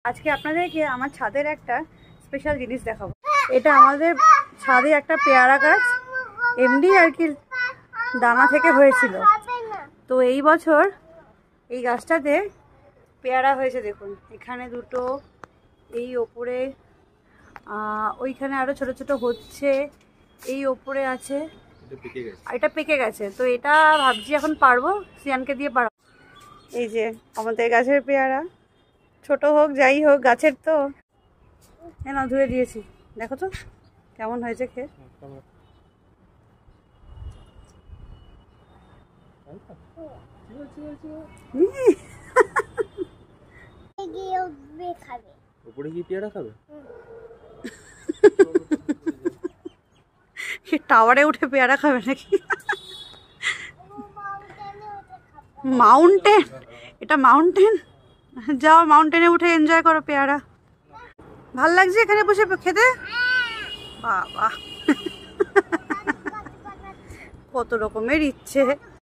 আজকে আপনাদেরকে আমার ছাদের একটা স্পেশাল জিনিস দেখাবো। এটা আমাদের ছাদে একটা পেয়ারা গাছ, এমনি আর কি দানা থেকে হয়েছিল। তো এই বছর এই গাছটাতে পেয়ারা হয়েছে। দেখুন এখানে দুটো, এই ওপরে ওইখানে আরো ছোট ছোট হচ্ছে, এই ওপরে আছে, এটা পেকে গেছে। তো এটা ভাবছি এখন পারবো, সিয়ানকে দিয়ে পারবো। এই যে আমাদের গাছের পেয়ারা, ছোট হোক যাই হোক গাছের তো, না ধুয়ে দিয়েছি। দেখো তো কেমন হয়েছে খেয়ে। উপরে কি পেয়ারা খাবে? টাওয়ারে উঠে পেয়ারা খাবে নাকি? মাউন্টেন, এটা মাউন্টেন, যাও মাউন্টেনে উঠে এনজয় করো পেয়ারা। ভাল লাগছে এখানে বসে খেতে। বাবা কত রকমের ইচ্ছে।